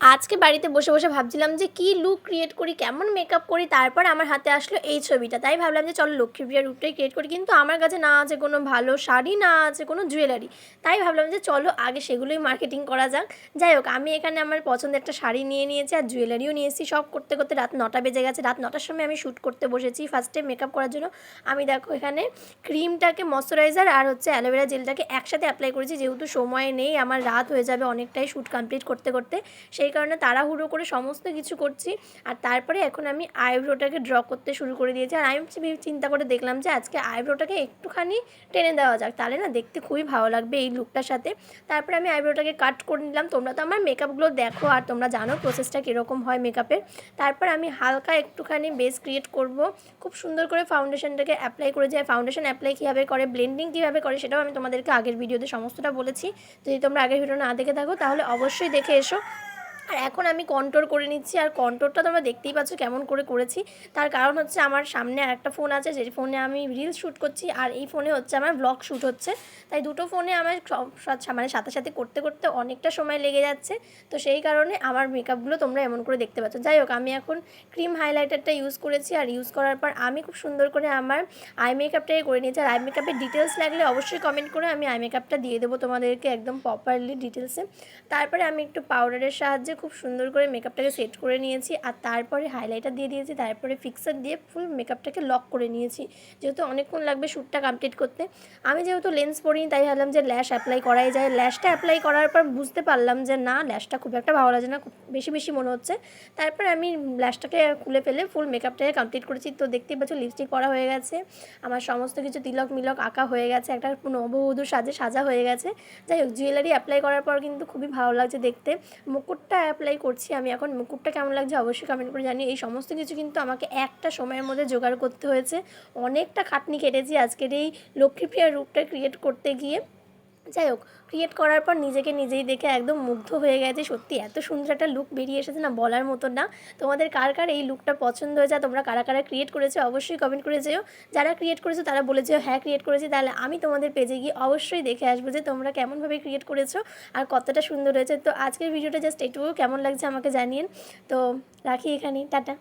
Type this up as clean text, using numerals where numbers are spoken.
আজকে বাড়িতে বসে বসে ভাবছিলাম যে কী লুক ক্রিয়েট করি, কেমন মেকআপ করি। তারপর আমার হাতে আসলো এই ছবিটা। তাই ভাবলাম যে চলো লক্ষ্মীপ্রিয়ার লুকটাই ক্রিয়েট করি। কিন্তু আমার কাছে না আছে কোনো ভালো শাড়ি, না আছে কোনো জুয়েলারি। তাই ভাবলাম যে চলো আগে সেগুলোই মার্কেটিং করা যাক। যাই হোক, আমি এখানে আমার পছন্দের একটা শাড়ি নিয়ে নিয়েছি আর জুয়েলারিও নিয়ে এসেছি। সব করতে করতে রাত 9টা বেজে গেছে। রাত 9টার সময় আমি শ্যুট করতে বসেছি। ফার্স্টে মেকআপ করার জন্য আমি দেখো এখানে ক্রিমটাকে, ময়শ্চারাইজার আর হচ্ছে অ্যালোভেরা জেলটাকে একসাথে অ্যাপ্লাই করেছি। যেহেতু সময় নেই, আমার রাত হয়ে যাবে অনেকটাই শ্যুট কমপ্লিট করতে করতে, সেই কারণে তাড়াহুড়ো করে সমস্ত কিছু করছি। আর তারপরে এখন আমি আইব্রোটাকে ড্র করতে শুরু করে দিয়েছি। আর আমি চিন্তা করে দেখলাম যে আজকে আইব্রোটাকে একটুখানি টেনে দেওয়া যাক, তাহলে না দেখতে খুবই ভালো লাগবে এই লুকটার সাথে। তারপরে আমি আইব্রোটাকে কাট করে নিলাম। তোমরা তো আমার মেকআপগুলো দেখো আর তোমরা জানো প্রসেসটা কীরকম হয় মেকআপের। তারপর আমি হালকা একটুখানি বেস ক্রিয়েট করব। খুব সুন্দর করে ফাউন্ডেশনটাকে অ্যাপ্লাই করে যায়। ফাউন্ডেশন অ্যাপ্লাই কীভাবে করে, ব্লেন্ডিং কীভাবে করে, সেটাও আমি তোমাদেরকে আগের ভিডিওতে সমস্তটা বলেছি। যদি তোমরা আগের ভিডিও না দেখে থাকো তাহলে অবশ্যই দেখে এসো। আর এখন আমি কন্ট্রোল করে নিচ্ছি। আর কন্ট্রোলটা তোমরা দেখতেই পাচ্ছ কেমন করে করেছি। তার কারণ হচ্ছে আমার সামনে আরেকটা ফোন আছে, যে ফোনে আমি রিলস শ্যুট করছি, আর এই ফোনে হচ্ছে আমার ব্লগ শ্যুট হচ্ছে। তাই দুটো ফোনে আমার মানে সাথে সাথে করতে করতে অনেকটা সময় লেগে যাচ্ছে। তো সেই কারণে আমার মেকআপগুলো তোমরা এমন করে দেখতে পাচ্ছ। যাই হোক, আমি এখন ক্রিম হাইলাইটারটা ইউজ করেছি। আর ইউজ করার পর আমি খুব সুন্দর করে আমার আই মেকআপটাকে করে নিয়েছি। আর আই মেকআপের ডিটেলস লাগলে অবশ্যই কমেন্ট করে, আমি আই মেকআপটা দিয়ে দেবো তোমাদেরকে একদম প্রপারলি ডিটেলসে। তারপরে আমি একটু পাউডারের সাহায্যে খুব সুন্দর করে মেকআপটাকে সেট করে নিয়েছি। আর তারপরে হাইলাইটার দিয়ে দিয়েছি। তারপরে ফিক্সার দিয়ে ফুল মেকআপটাকে লক করে নিয়েছি, যেহেতু অনেকক্ষণ লাগবে শ্যুটটা কমপ্লিট করতে। আমি যেহেতু লেন্স পরিনি তাই ভাবলাম যে ল্যাশ অ্যাপ্লাই করাই যায়। ল্যাশটা অ্যাপ্লাই করার পর বুঝতে পারলাম যে না, ল্যাশটা খুব একটা ভালো লাগে না, খুব বেশি বেশি মনে হচ্ছে। তারপরে আমি ল্যাশটাকে খুলে ফেলে ফুল মেকআপটাকে কমপ্লিট করেছি। তো দেখতেই পাচ্ছ লিপস্টিক পরা হয়ে গেছে, আমার সমস্ত কিছু তিলক মিলক আঁকা হয়ে গেছে, একটা নববধূর সাজা হয়ে গেছে। যাই হোক, জুয়েলারি অ্যাপ্লাই করার পর কিন্তু খুবই ভালো লাগছে দেখতে। মুকুটটা অ্যাপ্লাই করছি আমি এখন। মুকুটটা কেমন লাগছে অবশ্যই কমেন্ট করে জানিয়ে। এই সমস্ত কিছু কিন্তু আমাকে একটা সময়ের মধ্যে জোগাড় করতে হয়েছে। অনেকটা খাটনি কেটেছি আজকের এই লক্ষ্মীপ্রিয়ার রূপটা ক্রিয়েট করতে গিয়ে। যাই হোক, ক্রিয়েট করার পর নিজেকে নিজেই দেখে একদম মুগ্ধ হয়ে গেছে। সত্যি এত সুন্দর একটা লুক বেরিয়ে এসেছে না, বলার মতো না। তোমাদের কার কার এই লুকটা পছন্দ হয়েছে, তোমরা কারা কারা ক্রিয়েট করেছো অবশ্যই কমেন্ট করে যেও। যারা ক্রিয়েট করেছো তারা বলে যেও হ্যাঁ ক্রিয়েট করেছি, তাহলে আমি তোমাদের পেজে গিয়ে অবশ্যই দেখে আসবো যে তোমরা কেমনভাবে ক্রিয়েট করেছো আর কতটা সুন্দর হয়েছে। তো আজকের ভিডিওটা জাস্ট এইটুকু, কেমন লাগছে আমাকে জানিয়েন। তো রাখি এখানেই, টাটা।